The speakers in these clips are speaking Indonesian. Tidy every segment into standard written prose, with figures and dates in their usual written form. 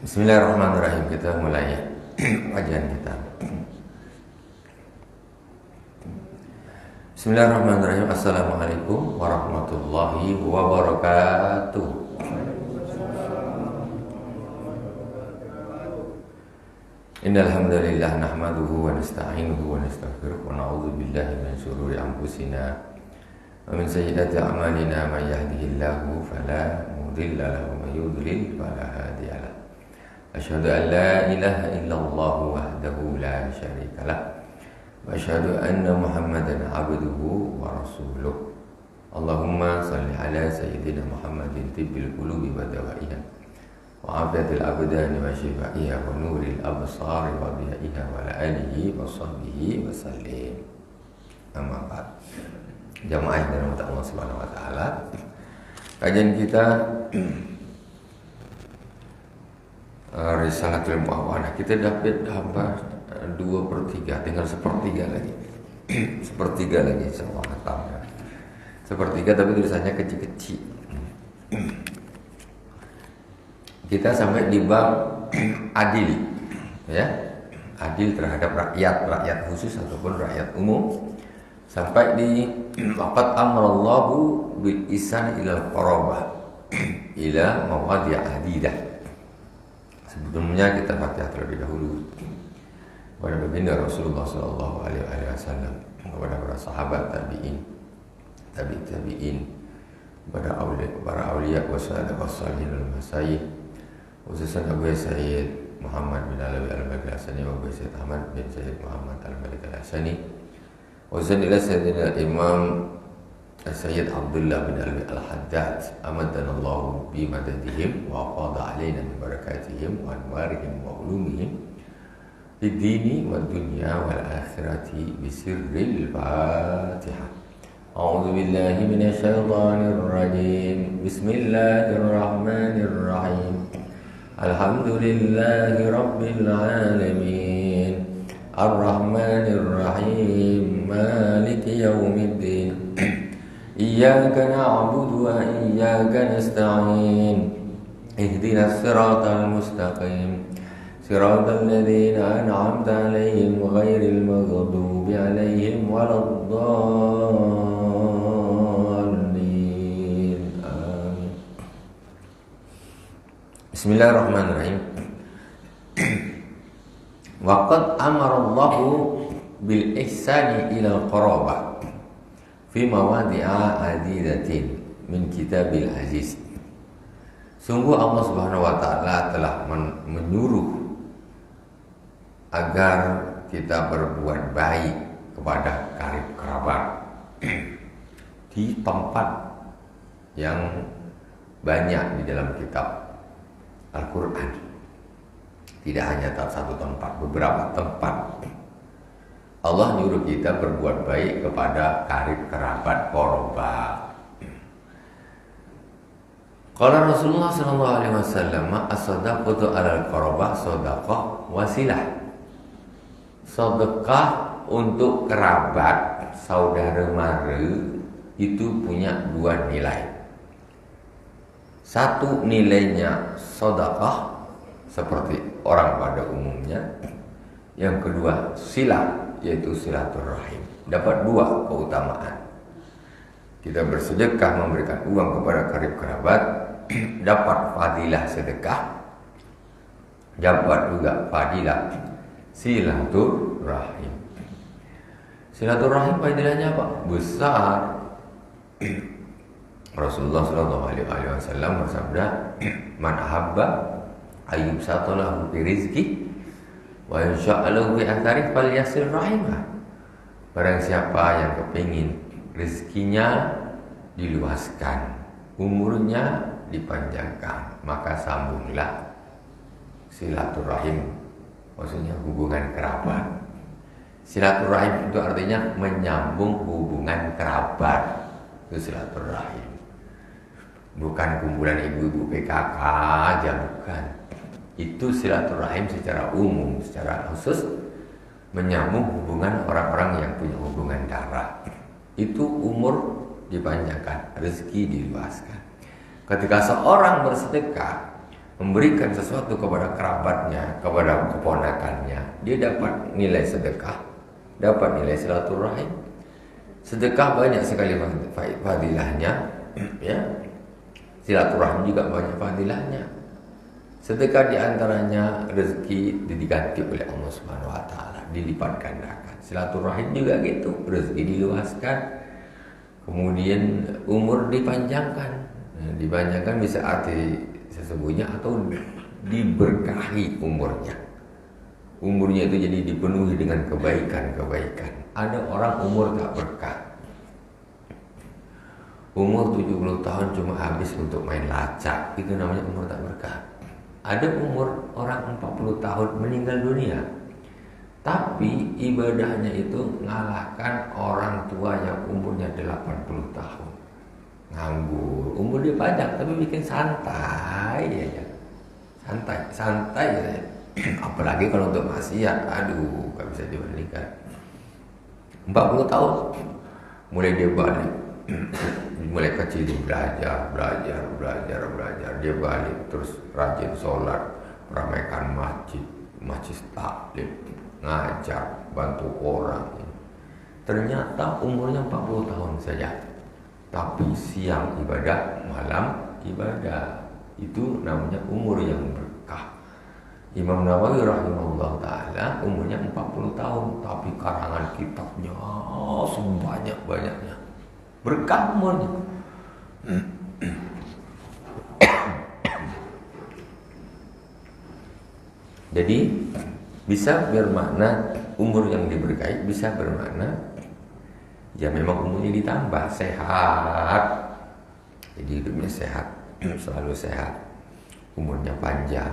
Bismillahirrahmanirrahim. Kita mulai kajian kita. Bismillahirrahmanirrahim. Assalamualaikum warahmatullahi wabarakatuh. Innal hamdalillah nahmaduhu wa nasta'inuhu wa nastaghfiruh wa na'udzu billahi min shururi anfusina wa min sayyiati a'malina. Man yahdihillahu fala mudilla lahu wa man yudlil fala hadiya lahu. Asyhadu an la ilaha illallah wahdahu la syarika lah wa asyhadu anna Muhammadan abduhu wa rasuluh. Allahumma salli ala sayyidina Muhammadin tibbil qulubi wa dawaiha wa afiatil abdani wa shifaiha wa nuril absari wa biyaiha wa ala alihi wa sahbihi wa sallim. Amma ba'd. Jamaah yang dirahmati Allah Subhanahu wa taala. Kajian kita Risalatul Mu'awanah, kita dapat hampir 2/3, tinggal 1/3 lagi. 1/3 lagi sama khatamnya. 1/3 tapi tulisannya kecil-kecil. Kita sampai di bab adil, ya, adil terhadap rakyat khusus ataupun rakyat umum, sampai di waqad amarallahu bil ihsan ilal qarabah ila mawadi' adidah. Sebelumnya kita Fatihah terlebih dahulu kepada baginda Rasulullah sallallahu alaihi wasallam, kepada para sahabat tabi'in, tabi'in, kepada para auliya wa salihin wal masyayikh, khususan Abu Sayyid Muhammad bin Alawi al-Baqir al-Hasani wa Abu Sayyid Ahmad bin Sayyid Muhammad al-Baqir al-Hasani, khususan ila Sayyidina Imam Sayyid Abdullah bin Alwi al-Haddad amaddanallahu bi madadihim wa afada alaina min barakatihim wa anwarihim wa ulumihim fid dini wad dunya wal akhirati bi sirril Fatihah. A'udzu billahi minasy syaithanir rajim. Bismillahirrahmanirrahim. Alhamdulillahi rabbil alamin. Ar-Rahmanir Rahim. Maliki yaumiddin. Iyyaka na'budu wa iyyaka nasta'in. Ihdinas siratal mustaqim. Siratal ladzina an'amta 'alaihim ghairil maghdubi 'alaihim waladdallin. Amin. Bismillahirrahmanirrahim. Waqad amarallahu bil ihsani ilal qarabah fi mawadi'a adidatin min kitabil aziz. Sungguh Allah Subhanahu wa taala telah menyuruh agar kita berbuat baik kepada karib kerabat di tempat yang banyak di dalam kitab Al-Qur'an. Tidak hanya satu tempat, beberapa tempat Allah nyuruh kita berbuat baik kepada karib kerabat qoroba. Qala Rasulullah sallallahu alaihi wasallam, as-sadaqatu 'alal qarabah shadaqah wasilah. Sedekah untuk kerabat, saudara mara, itu punya dua nilai. Satu nilainya sedekah seperti orang pada umumnya. Yang kedua silah, yaitu silaturahim. Dapat dua keutamaan. Kita bersedekah memberikan uang kepada karib kerabat, dapat fadilah sedekah, dapat juga fadilah silaturahim. Silaturahim fadilahnya apa? Besar. Rasulullah sallallahu alaihi wasallam bersabda, "Man ahabba ayyub satalahu bi rizqi wa insya'alahu bi athari falyasil rahimah." Barang siapa yang kepingin rezekinya diluaskan, umurnya dipanjangkan, maka sambunglah silaturahim, maksudnya hubungan kerabat. Silaturahim itu artinya menyambung hubungan kerabat, itu silaturahim. Bukan kumpulan ibu-ibu PKK aja, bukan. Itu silaturahim secara umum, secara khusus menyambung hubungan orang-orang yang punya hubungan darah. Itu umur dipanjangkan, rezeki diluaskan. Ketika seorang bersedekah, memberikan sesuatu kepada kerabatnya, kepada keponakannya, dia dapat nilai sedekah, dapat nilai silaturahim. Sedekah banyak sekali fadilahnya, ya. Silaturahim juga banyak fadilahnya. Sedekah diantaranya rezeki diganti oleh Allah Subhanahu Wa Taala, dilipat gandakan. Silaturahim juga gitu, rezeki diluaskan, kemudian umur dipanjangkan. Dipanjangkan bisa arti sesungguhnya atau diberkahi umurnya. Umurnya itu jadi dipenuhi dengan kebaikan-kebaikan. Ada orang umur tak berkah. Umur 70 tahun cuma habis untuk main lacak, itu namanya umur tak berkah. Ada umur orang 40 tahun meninggal dunia, tapi ibadahnya itu ngalahkan orang tua yang umurnya 80 tahun. Nganggur, umur dia panjang tapi bikin santai aja. Santai aja. Apalagi kalau untuk maksiat, aduh, gak bisa dibandingkan. 40 tahun mulai dia balik. Mulai kecil dia belajar, dia balik terus rajin sholat, meramaikan masjid taklim, ngajar, bantu orang. Ternyata umurnya 40 tahun saja, tapi siang ibadah, malam ibadah. Itu namanya umur yang berkah. Imam Nawawi rahimahullah ta'ala umurnya 40 tahun, tapi karangan kitabnya sebanyak-banyaknya. Berkah umurnya. Jadi bisa bermakna umur yang diberkahi, bisa bermakna ya memang umurnya ditambah, sehat. Jadi hidupnya sehat, selalu sehat, umurnya panjang.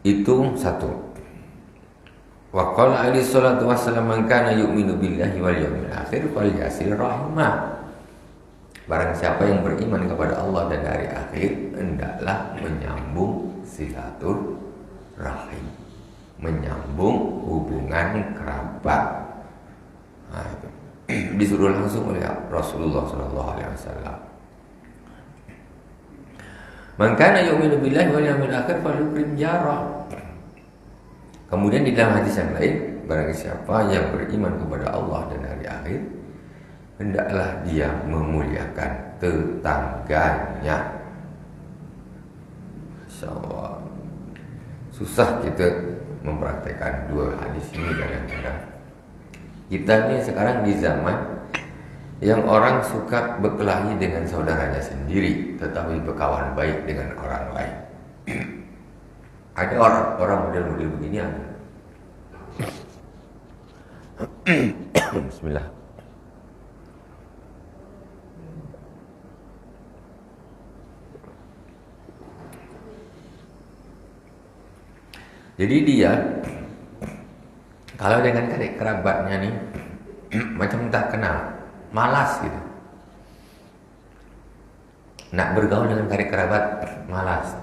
Itu satu. Wa qala alaihi salatu wassalam, man kana yu'minu billahi wal yawmil akhir falyasil rahimah. Barang siapa yang beriman kepada Allah dan hari akhir, hendaklah menyambung silaturahim, menyambung hubungan kerabat. Nah, itu disuruh langsung oleh Rasulullah sallallahu alaihi wasallam. Man kana yu'minu billahi wal yawmil akhir falyukrim jarah. Kemudian di dalam hadis yang lain, barang siapa yang beriman kepada Allah dan hari akhir, hendaklah dia memuliakan tetangganya. Insyaallah. Susah kita mempraktekkan dua hadis ini kadang-kadang. Kita ini sekarang di zaman yang orang suka berkelahi dengan saudaranya sendiri, tetapi berkawan baik dengan orang lain. Ada orang model-model begini ada. Bismillah. Jadi dia kalau dengan adik kerabatnya nih macam tak kenal, malas gitu. Nak bergaul dengan karib kerabat malas.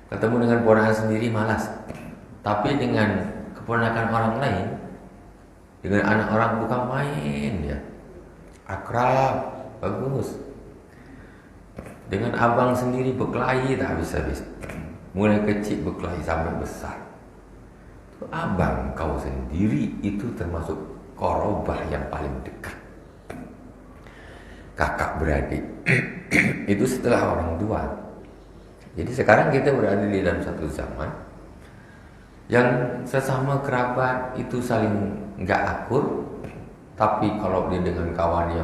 Ketemu dengan ponakan sendiri malas. Tapi dengan keponakan orang lain, dengan anak orang bukan main ya. Akrab, bagus. Dengan abang sendiri berkelahi tak habis-habis. Mulai kecil berkelahi sampai besar. Abang kau sendiri itu termasuk korobah yang paling dekat. Kakak beradik itu setelah orang tua. Jadi sekarang kita berada di dalam satu zaman yang sesama kerabat itu saling nggak akur, tapi kalau dia dengan kawannya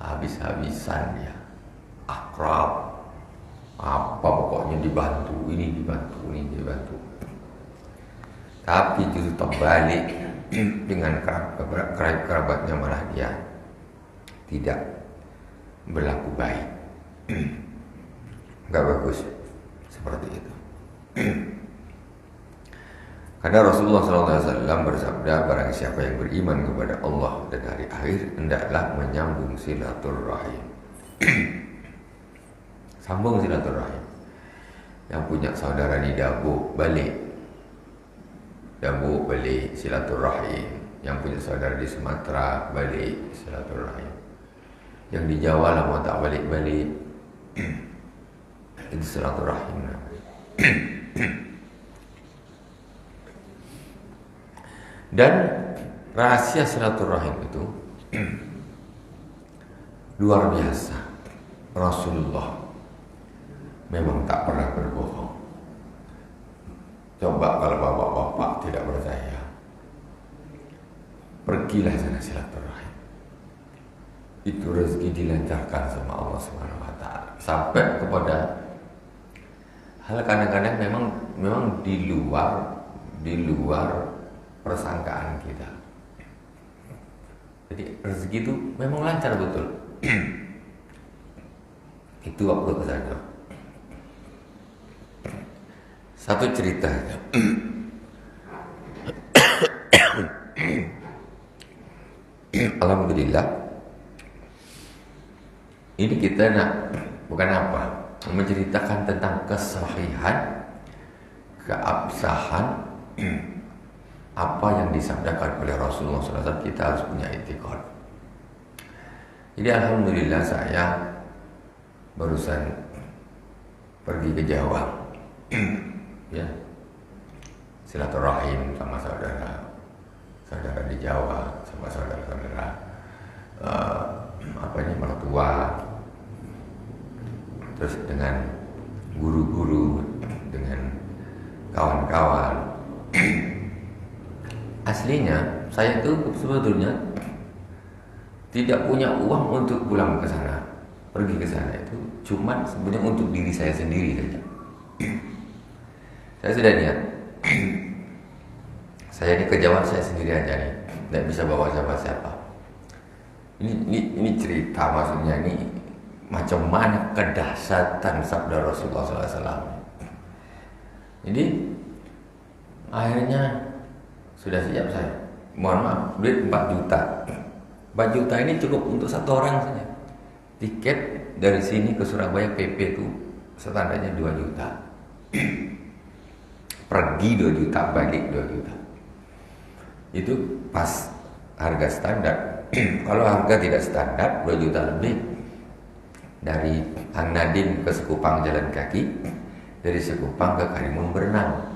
habis-habisan ya, akrab, apa pokoknya dibantu, ini dibantu. Tapi justru terbalik dengan kerabatnya malah dia tidak berlaku baik. Enggak bagus seperti itu. Karena Rasulullah SAW bersabda, barang siapa yang beriman kepada Allah dan hari akhir, hendaklah menyambung silaturahim. Sambung silaturahim. Yang punya saudara di Dabuk balik silaturahim. Yang punya saudara di Sumatera balik silaturahim. Yang di Jawa lama tak balik-balik Itu silaturahim. Dan rahasia silaturahim itu luar biasa. Rasulullah memang tak pernah berbohong. Coba kalau bapak-bapak tidak percaya, pergilah sana silaturahim. Itu rezeki dilancarkan sama Allah Subhanahu wa taala. Sampai kepada hal kadang-kadang memang di luar persangkaan kita. Jadi rezeki itu memang lancar betul. Itu waktu ke sana. Satu cerita. Alhamdulillah. Ini kita bukan apa, menceritakan tentang kesahihan, keabsahan apa yang disabdakan oleh Rasulullah SAW. Kita harus punya itikad. Jadi alhamdulillah saya barusan pergi ke Jawa, ya, silaturahim sama saudara di Jawa, sama saudara mertua, terus dengan guru-guru, dengan kawan-kawan. Aslinya saya itu sebetulnya tidak punya uang untuk pulang ke sana. Pergi ke sana itu cuma sebenarnya untuk diri saya sendiri saja. Saya sudah niat. Saya ini ke Jawa saya sendiri aja nih, tidak bisa bawa siapa-siapa. Ini cerita, maksudnya ini macam mana kedahsyatan sabda Rasulullah SAW. Jadi akhirnya sudah siap saya. Mohon maaf, duit 4 juta. 4 juta ini cukup untuk satu orang saja. Tiket dari sini ke Surabaya PP itu standarnya 2 juta. Pergi 2 juta, balik 2 juta. Itu pas harga standar. Kalau harga tidak standar 2 juta lebih. Dari Hang Nadim ke Sekupang jalan kaki, dari Sekupang ke Karimun berenang.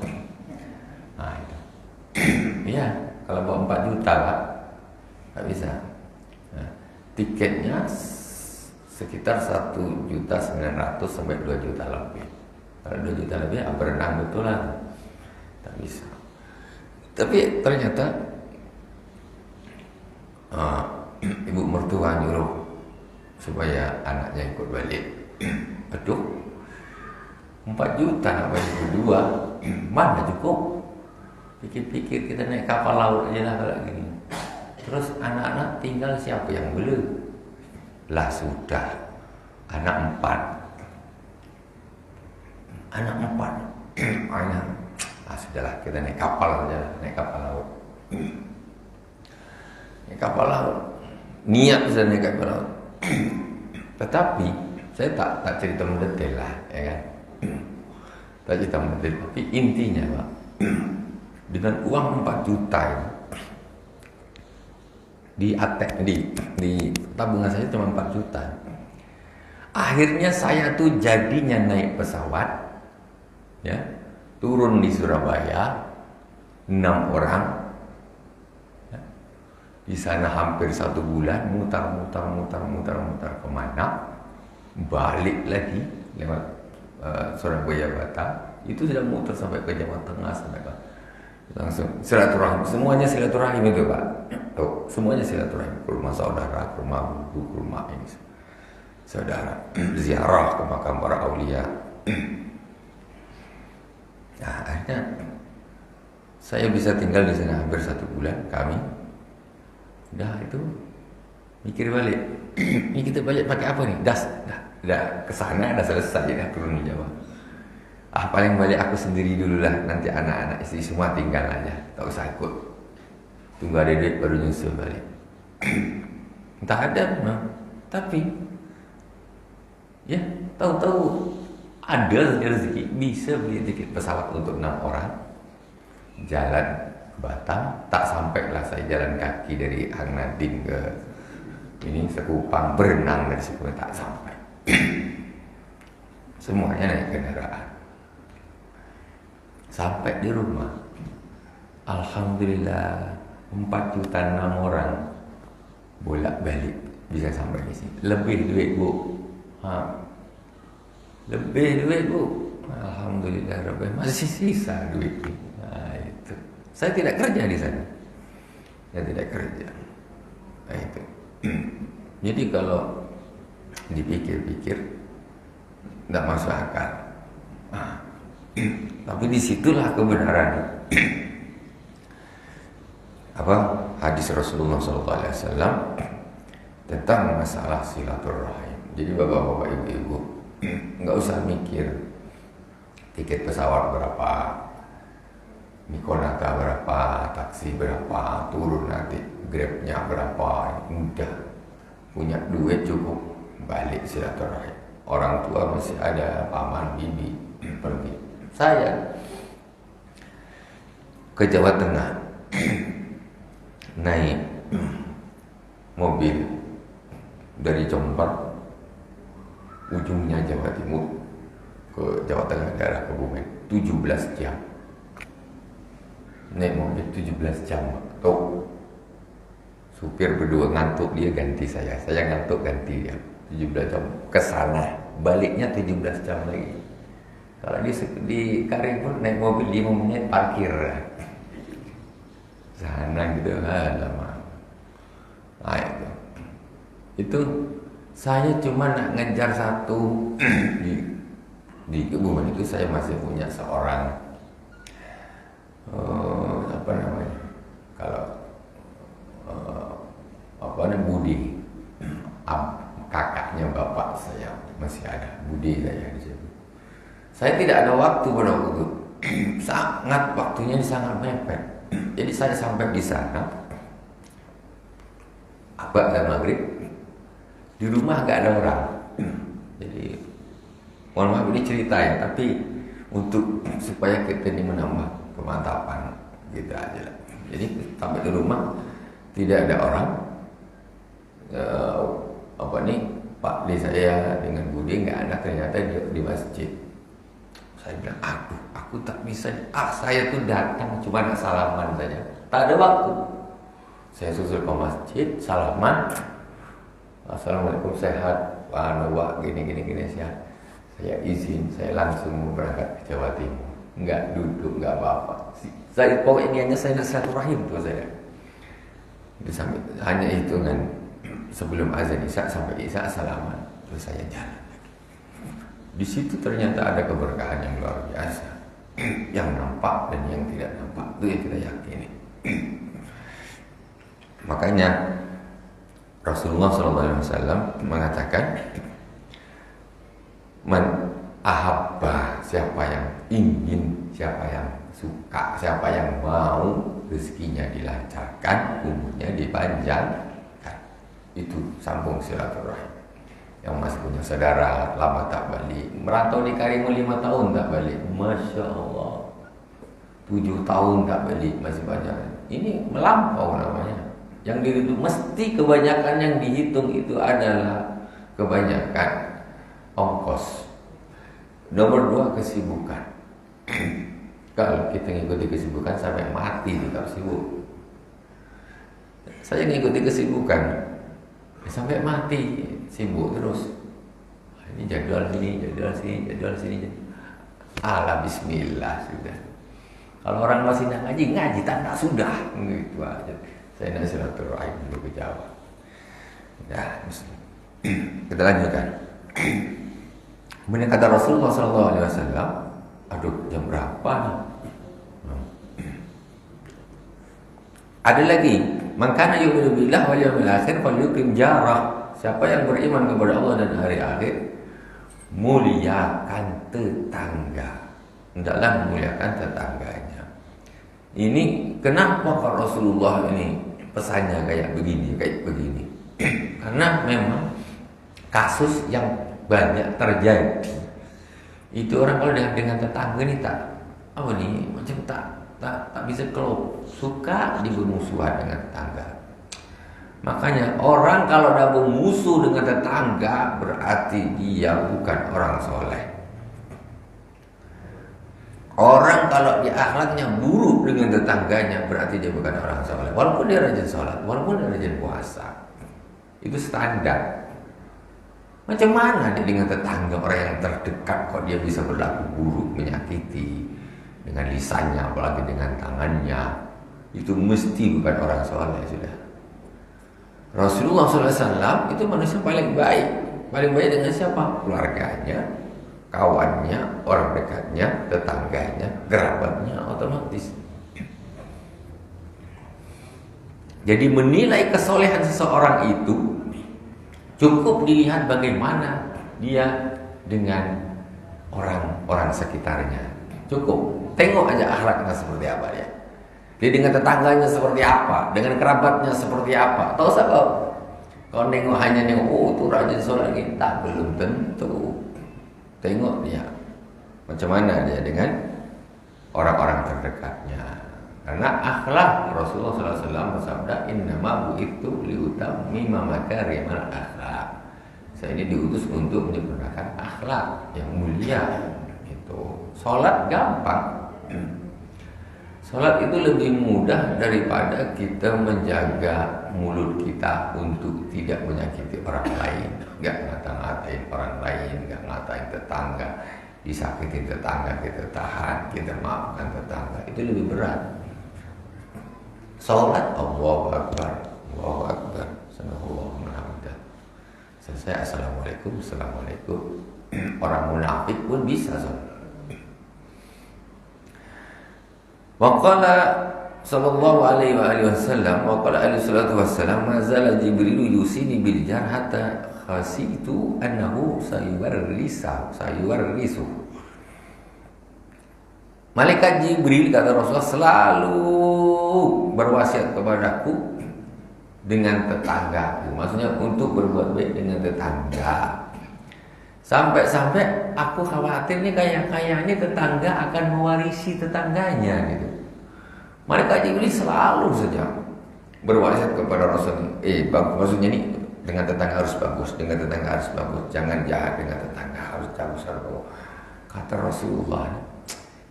Nah itu. Iya, kalau bawa 4 juta Pak, nggak bisa. Nah, tiketnya sekitar 1.900.000 sampai 2 juta lebih. Kalau 2 juta lebih berenang betul lah, tak bisa. Tapi ternyata ibu mertua nyuruh supaya anaknya ikut balik. Aduh, 4 juta apa yang kedua, mana cukup? Pikir-pikir kita naik kapal laut aja lah kalau gini. Terus anak-anak tinggal siapa yang beli? Lah sudah, anak 4. Sudahlah kita naik kapal aja, naik kapal laut. Naik kapal laut. Niat bisa naik kapal laut. Tetapi saya tak cerita mendetail lah, ya kan? Tak cerita mendetail, tapi intinya Pak, dengan uang 4 juta ini, di tabungan saya cuma 4 juta. Akhirnya saya tuh jadinya naik pesawat, ya, turun di Surabaya 6 orang, ya. Di sana hampir 1 bulan, mutar kemana, balik lagi lewat Surabaya Batam, itu sudah muter sampai ke Jawa Tengah, sampai ke langsung silaturahim, semuanya silaturahim itu Pak. Tuh, semuanya silaturahim, ke rumah saudara, ke rumah buku, ke rumah ini saudara, ziarah ke makam para aulia. Nah, akhirnya saya bisa tinggal di sana hampir 1 bulan. Kami udah itu mikir balik. Ini kita balik pakai apa nih? Dah kesana, dah selesai, dah turun di Jawa. Paling balik aku sendiri dulu lah. Nanti anak-anak istri semua tinggal aja, tak usah ikut. Tunggu ada duit baru nyusul balik. Entah ada memang, tapi ya tahu-tahu ada rezeki, bisa beli tiket pesawat untuk 6 orang, jalan ke Batam. Tak sampailah saya jalan kaki dari Hang Nadim ke ini Sekupang, berenang dari Sekupang, tak sampai. semuanya naik kendaraan. Sampai di rumah, alhamdulillah 4,6 juta orang bolak-balik bisa sampai di sini. Lebih duit bu, lebih duit bu. Alhamdulillah Rabbil masih sisa duit. Nah, itu. Saya tidak kerja di sana. Saya tidak kerja. Nah, itu. Jadi kalau dipikir-pikir tidak masuk akal. Tapi disitulah kebenaran. Hadis Rasulullah SAW tentang masalah silaturahim. Jadi bapak-bapak, ibu-ibu, nggak usah mikir tiket pesawat berapa, Mikonata berapa, taksi berapa, turun nanti Grabnya berapa. Mudah, punya duit cukup, balik silaturahim. Orang tua masih ada, paman, bibi, pergi. Saya ke Jawa Tengah naik mobil dari Jombang ujungnya Jawa Timur ke Jawa Tengah daerah Kebumen 17 jam. Naik mobil 17 jam. Tuh supir berdua ngantuk, dia ganti saya ngantuk ganti dia. 17 jam ke sana, baliknya 17 jam lagi. Kalau di Karimun naik mobil 5 menit parkir sana gitu, lama. Nah, itu saya cuma nak ngejar satu di Kebumen itu. Saya masih punya seorang apa namanya, kalau Budi, kakaknya bapak saya masih ada, Budi saya di situ. Saya tidak ada waktu pada waktu itu. Sangat waktunya sangat mepet. Jadi saya sampai di sana dan maghrib, di rumah gak ada orang. Jadi mohon maaf ini cerita ya, tapi untuk supaya kita ini menambah kemantapan gitu aja lah. Jadi sampai di rumah tidak ada orang. Pak di saya dengan Budi nggak ada, ternyata di masjid. Saya bilang, aku tak bisa. Saya tuh datang cuma nak salaman saja, tak ada waktu. Saya susul ke masjid, salaman, assalamualaikum, sehat, Pak Noah, gini sehat. Saya izin, saya langsung berangkat ke Jawa Timur. Nggak duduk, nggak apa-apa. Saya pokoknya saya nak silaturahim tuh saya. Sampai hanya hitungan sebelum azan Isya sampai Isya salaman, terus saya jalan. Di situ ternyata ada keberkahan yang luar biasa, yang nampak dan yang tidak nampak, itu yang kita yakini. Makanya Rasulullah SAW mengatakan, man ahabba, siapa yang ingin, siapa yang suka, siapa yang mau rezekinya dilancarkan, umurnya dipanjangkan. Itu sambung silaturahim. Yang masih punya saudara lama tak balik, merantau di Karimun 5 tahun tak balik, Masya Allah, 7 tahun tak balik, masih banyak. Ini melampau namanya. Yang dihitung, mesti kebanyakan yang dihitung itu adalah kebanyakan ongkos. Nomor 2, kesibukan. Kalau kita ngikuti kesibukan sampai mati tetap sibuk. Saya ngikuti kesibukan sampai mati, sibuk terus. Ini jadwal sini. Ala bismillah sudah. Kalau orang masih nak ngaji tak sudah, gitu aja. Saya nak silaturahim dulu ke Jawa. Ya, kita lanjutkan. Kemudian kata Rasulullah SAW, aduh jam berapa nih? Ada lagi, man kana yu'minu billahi wal yawmil akhir falyukrim jarah. Siapa yang beriman kepada Allah dan hari akhir, muliakan tetangga. Hendaklah memuliakan tetangganya. Ini kenapa Pak Rasulullah ini pesannya kayak begini? Karena memang kasus yang banyak terjadi itu orang kalau dengan tetangga ini macam tak bisa klop, suka dibermusuhan dengan tetangga. Makanya orang kalau dah bermusuh dengan tetangga berarti dia bukan orang soleh. Orang kalau dia akhlaknya buruk dengan tetangganya, berarti dia bukan orang soleh. Walaupun dia rajin sholat, walaupun dia rajin puasa, itu standar. Macam mana dia dengan tetangga orang yang terdekat kok dia bisa berlaku buruk, menyakiti dengan lisannya, apalagi dengan tangannya? Itu mesti bukan orang soleh sudah. Rasulullah SAW itu manusia paling baik. Paling baik dengan siapa? Keluarganya, kawannya, orang dekatnya, tetangganya, kerabatnya, otomatis. Jadi menilai kesolehan seseorang itu cukup dilihat bagaimana dia dengan orang-orang sekitarnya. Cukup tengok aja akhlaknya seperti apa dia. Dia dengan tetangganya seperti apa, dengan kerabatnya seperti apa. Tahu sahabat? Kalau nengok hanya nengok, oh itu rajin sholat kita, belum tentu. Tengok dia macam mana dia dengan orang-orang terdekatnya. Karena akhlak Rasulullah SAW bersabda, innama bu'ithu liutammima makarimal akhlak. Saya ini diutus untuk menyempurnakan akhlak yang mulia. Itu sholat gampang. Sholat itu lebih mudah daripada kita menjaga mulut kita untuk tidak menyakiti orang lain. Gak ngata-ngatain orang lain, gak ngatain tetangga. Disakitin tetangga kita tahan, kita maafkan tetangga. Itu lebih berat. Sholat Allahu Akbar, Allahu Akbar, Subhanallahu Alhamdulillah. Selesai Assalamualaikum, Assalamualaikum. Orang munafik pun bisa sholat. Waqala sallallahu alaihi wasallam, waqala alaihi salatu wassalam, mazala Jibril yusini bil jar hatta khasitu annahu sayuwarrisu. Malaikat Jibril, kata Rasulullah, selalu berwasiat kepadaku dengan tetanggaku. Maksudnya untuk berbuat baik dengan tetangga. Sampai-sampai aku khawatir nih kaya-kaya ini tetangga akan mewarisi tetangganya gitu. Malaikat Jibril selalu saja berwasiat kepada Rasul. Maksudnya nih dengan tetangga harus bagus, dengan tetangga harus bagus. Jangan jahat dengan tetangga, harus bagus. Kata Rasulullah,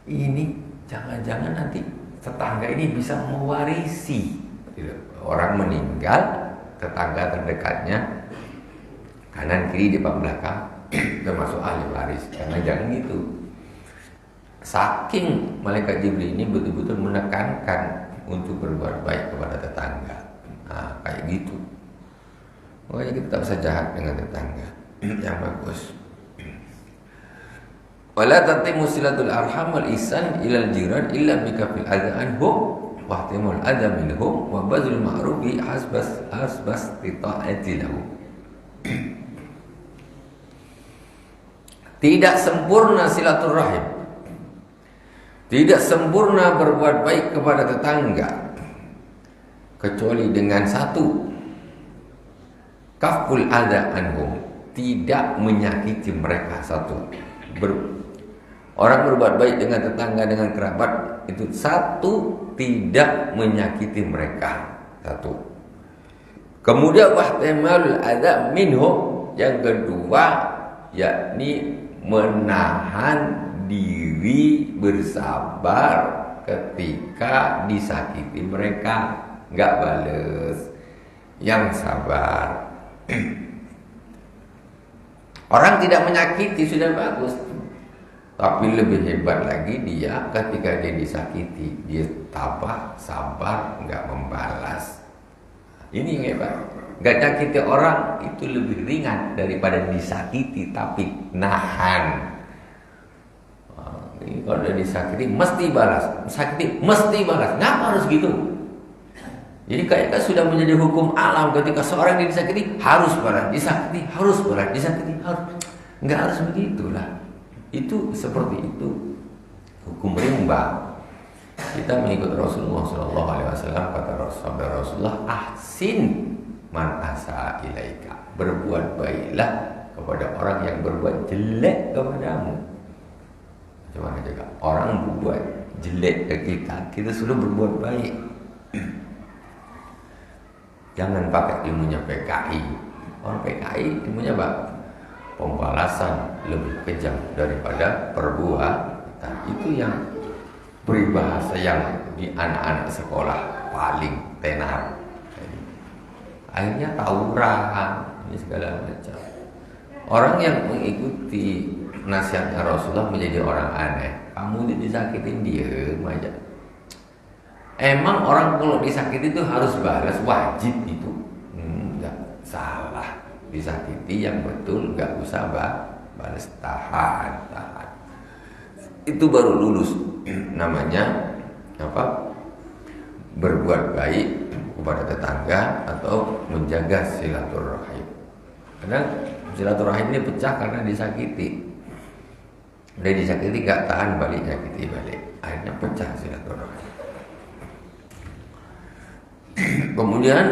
ini jangan-jangan nanti tetangga ini bisa mewarisi. Orang meninggal, tetangga terdekatnya kanan kiri depan belakang termasuk ahli waris. Jangan gitu. Saking malaikat Jibril ini betul-betul menekankan untuk berbuat baik kepada tetangga. Nah, kayak gitu. Makanya kita tak bisa jahat dengan tetangga. Yang bagus. Wala tatimu silatul arham wal ihsan ilal jiran illa bikafil adha anhum wa ihtimul adha minhum wa bazlul ma'rufi hasbas tita'ati lahum. Tidak sempurna silaturahim, tidak sempurna berbuat baik kepada tetangga kecuali dengan satu, kaful adha anhum, tidak menyakiti mereka. Satu, orang berbuat baik dengan tetangga, dengan kerabat itu satu, tidak menyakiti mereka. Satu. Kemudian wahtimalul adha minhum, yang kedua yakni menahan diri, bersabar ketika disakiti mereka, nggak bales, yang sabar. Orang tidak menyakiti sudah bagus, tapi lebih hebat lagi dia ketika dia disakiti, dia tabah, sabar, nggak membalas. Ini yang hebat. Gak nyakiti orang itu lebih ringan daripada disakiti tapi nahan. Ini kalau udah disakiti mesti balas, sakiti mesti balas. Ngapa harus gitu? Jadi kayaknya sudah menjadi hukum alam, ketika seorang yang disakiti harus balas, disakiti harus balas, disakiti harus. Nggak harus begitulah. Itu seperti itu hukum rimba. Kita mengikut Rasulullah SAW, kata Rasulullah, ahsin man asa ilaika, berbuat baiklah kepada orang yang berbuat jelek kepadamu. Macam mana juga orang berbuat jelek ke kita sudah berbuat baik. Jangan pakai ilmunya PKI. Orang PKI ilmunya apa? Pembalasan lebih kejam daripada perbuatan. Itu yang peribahasa yang di anak-anak sekolah paling tenar. Akhirnya tawuran, ini segala macam. Orang yang mengikuti nasihatnya Rasulullah menjadi orang aneh. Kamu disakitin, diem aja. Emang orang kalau disakiti itu harus balas, wajib itu? Enggak, salah. Disakiti yang betul enggak usah balas, tahan. Itu baru lulus. Namanya apa? Berbuat baik kepada tetangga atau menjaga silaturahim. Karena silaturahim ini pecah karena disakiti. Udah disakiti gak tahan balik, nyakiti balik, akhirnya pecah silaturahim. Kemudian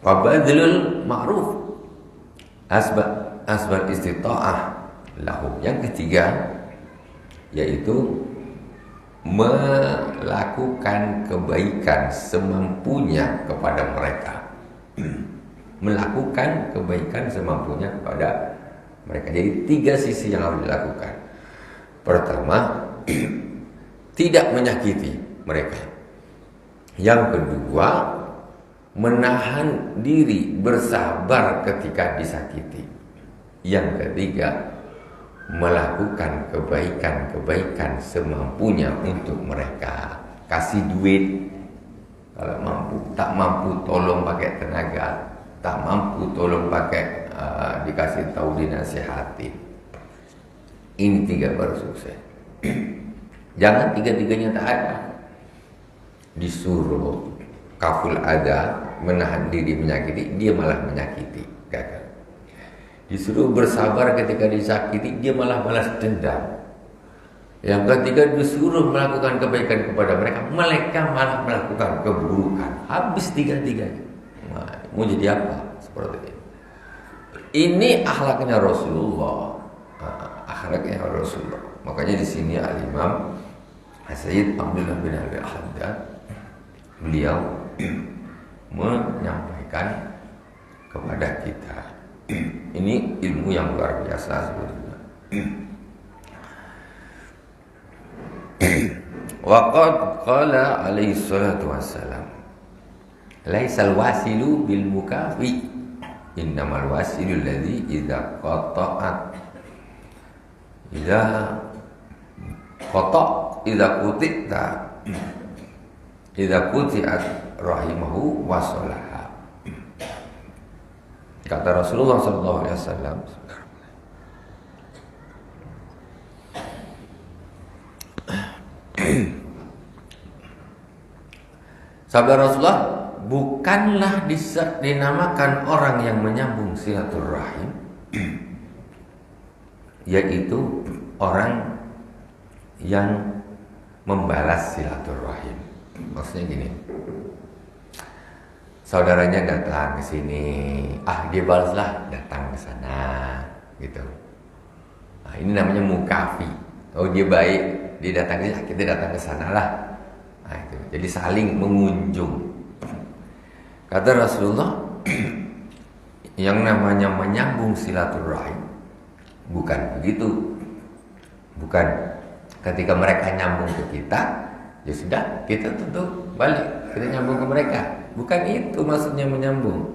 wabadlul ma'ruf, asbab istita'ah lahum. Yang ketiga yaitu melakukan kebaikan semampunya kepada mereka. Melakukan kebaikan semampunya kepada mereka. Jadi 3 sisi yang harus dilakukan. Pertama, tidak menyakiti mereka. Yang kedua, menahan diri, bersabar ketika disakiti. Yang ketiga, melakukan kebaikan semampunya untuk mereka. Kasih duit kalau mampu, tak mampu tolong pakai tenaga, tak mampu tolong pakai dikasih tahu, dinasihati. Ini 3 baru sukses. Jangan 3-3-nya tak ada. Disuruh kaful ada, menahan diri menyakiti, dia malah menyakiti, gagal. Disuruh bersabar ketika disakiti, dia malah balas dendam. Yang ketiga, disuruh melakukan kebaikan kepada mereka, mereka malah melakukan keburukan. Habis 3-3-nya. Nah, mau jadi apa? Seperti ini. Ini akhlaknya Rasulullah. Akhlaknya Rasulullah. Makanya di sini Al-Imam Sayyid Abdullah bin Al-Haddad, beliau menyampaikan kepada kita. Ini ilmu yang luar biasa sebetulnya. Waqad qala alaihi salatu wassalam, laisal wasilu bil mukafi, innamal wasilu alladhi idza qata'at idza quti'at rahimahu wasalaha. Kata Rasulullah SAW, sabda Rasulullah, bukanlah dinamakan orang yang menyambung silaturahim, yaitu orang yang membalas silaturahim. Maksudnya gini, saudaranya datang ke sini, dia balaslah datang ke sana, gitu. Nah, ini namanya mukafi. Oh, dia baik, dia datang ke sini, kita datang ke sana lah. Nah, itu. Jadi saling mengunjung. Kata Rasulullah, yang namanya menyambung silaturahim bukan begitu. Bukan ketika mereka nyambung ke kita, ya sudah, kita tentu balik, kita nyambung ke mereka. Bukan itu maksudnya menyambung.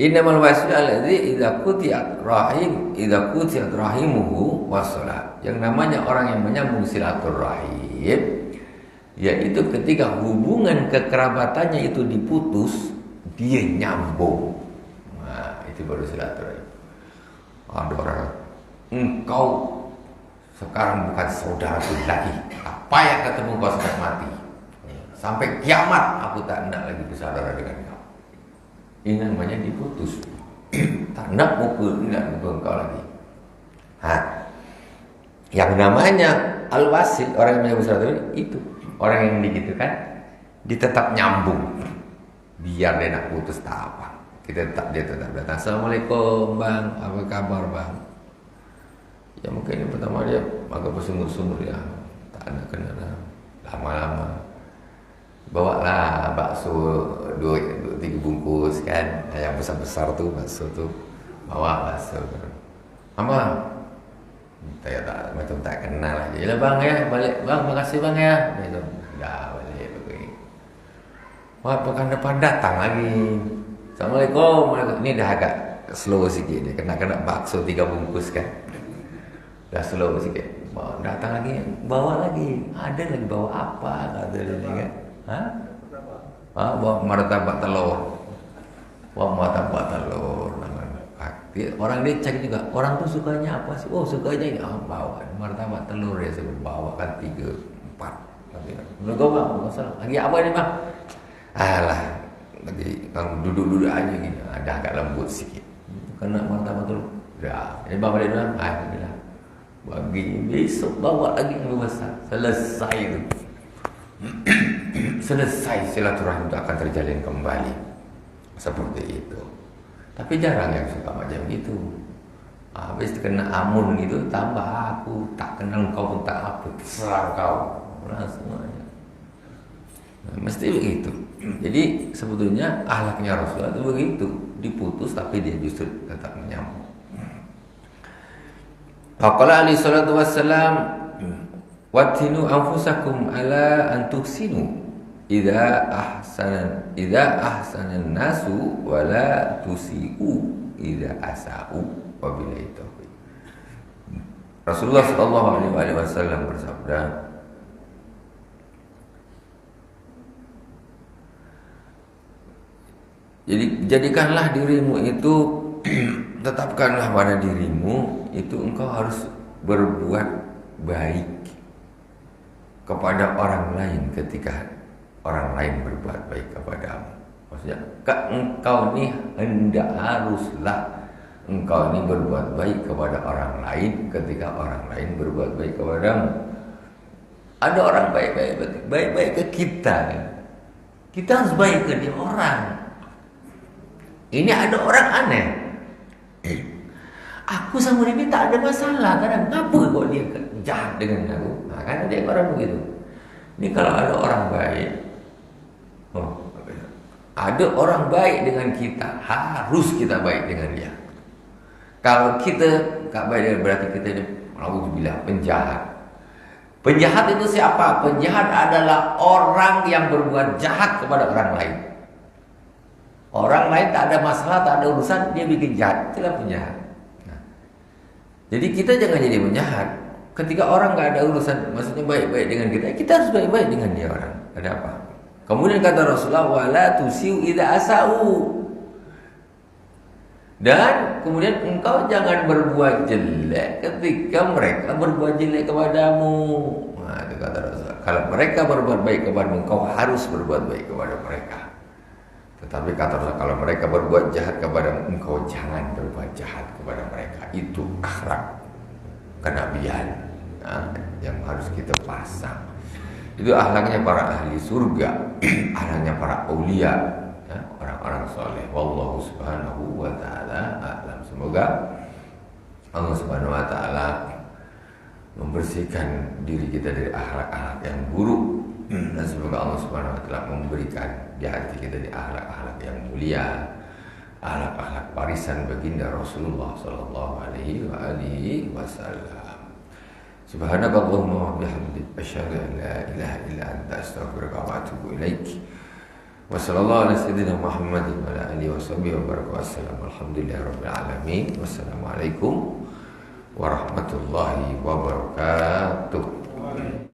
Innamal wasilu alladzi idza quti'at rahimuhu wassalah. Yang namanya orang yang menyambung silaturahim, yaitu ketika hubungan kekerabatannya itu diputus, dia nyambung. Nah, itu baru silaturahim. Ada orang, engkau sekarang bukan saudaraku lagi. Apa yang ketemu kau sudah mati. Sampai kiamat aku tak hendak lagi bersaudara dengan kau. Ini namanya diputus. Tak hendak mukul engkau lagi. Yang namanya al-wasil, orang yang menyambung silaturahim itu orang yang digitukan, dia tetap nyambung. Biar dia nak putus tak apa. Dia tetap datang. Assalamualaikum bang, apa kabar bang? Ya mungkin yang pertama dia agak bersumur-sumur ya, tak ada kenal. Lama-lama bawalah bakso 2-3 bungkus kan, yang besar-besar tuh bakso tuh, bawa bakso. Apa? Tak macam tak kenal aja. Yalah bang ya, balik bang, makasih bang ya. Gitu. Dah balik pergi. Wah, pekan depan datang lagi. Assalamualaikum. Ini dah agak slow sikit dia. Kena bakso 3 bungkus kan. Dah slow sikit. Datang lagi, bawa lagi. Ada lagi bawa apa? Kata dia kan. Bawa martabak telur. Bawa martabak telur. Orang dia cek juga, orang tuh sukanya apa sih? Oh sukanya bawa martabak telur ya, saya bawa kan 3, 4. Menurut kau bang, masalah. Lagi apa ni bang? Alah, lagi bang duduk-duduk aja gini. Ada agak lembut sikit. Kena martabak telur. Dah, ini bang balik dulu. Alhamdulillah. Bagi besok bawa lagi yang lebih besar. Selesai tu. Selesai silaturahim itu akan terjalin kembali. Seperti itu. Tapi jarang yang suka macam gitu. Habis kena amun gitu, tambah aku tak kenal kau pun tak apa, serang kau. Semuanya. Mesti begitu. Jadi sebetulnya akhlaknya Rasulullah itu begitu, diputus tapi dia justru tetap menyambung. Faqala alaihi salatu wassalam, "Wattinu anfusakum ala an tuhsinu. Idza ahsanan nasu wala tusiu idza asau." Wabillahi taufiq. Rasulullah sallallahu alaihi wasallam bersabda, jadi jadikanlah dirimu itu tetapkanlah pada dirimu itu engkau harus berbuat baik kepada orang lain ketika orang lain berbuat baik kepadamu. Maksudnya engkau ni haruslah engkau ni berbuat baik kepada orang lain ketika orang lain berbuat baik kepadamu. Ada orang baik-baik ke kita, kita harus baik ke dia orang. Ini ada orang aneh. Aku sama dia tak ada masalah, kadang kenapa kok dia jahat dengan aku? Kan ada orang begitu. Ini kalau ada orang baik, ada orang baik dengan kita, harus kita baik dengan dia. Kalau kita tak baik, berarti kita ni alhamdulillah penjahat. Penjahat itu siapa? Penjahat adalah orang yang berbuat jahat kepada orang lain. Orang lain tak ada masalah, tak ada urusan, dia bikin jahat, itulah penjahat. Jadi kita jangan jadi penjahat. Ketika orang tak ada urusan, maksudnya baik-baik dengan kita, kita harus baik-baik dengan dia orang. Ada apa? Kemudian kata Rasulullah, wala tusiu idza asau. Dan kemudian engkau jangan berbuat jelek ketika mereka berbuat jelek kepadamu. Nah, itu kata Rasulullah. Kalau mereka berbuat baik kepadamu, engkau harus berbuat baik kepada mereka. Tetapi kata Rasulullah, kalau mereka berbuat jahat kepadamu, engkau jangan berbuat jahat kepada mereka. Itu akhlak kenabian yang harus kita pasang. Itu akhlaknya para ahli surga, akhlaknya para aulia, orang-orang soleh. Wallahu subhanahu wa ta'ala a'lam. Semoga Allah subhanahu wa ta'ala membersihkan diri kita dari akhlak-akhlak yang buruk, dan semoga Allah subhanahu wa ta'ala memberikan di hati kita di akhlak-akhlak yang mulia, akhlak-akhlak warisan baginda Rasulullah sallallahu alaihi wasallam. Subhanakallahumma wa bihamdika asyhadu an la ilaha illa anta astaghfiruka wa atubu ilaik. Wa sallallahu ala sayyidina Muhammadin wa ala alihi washabihi wa baraka wasallam. Alhamdulillahirabbil alamin. Wassalamualaikum warahmatullahi wabarakatuh.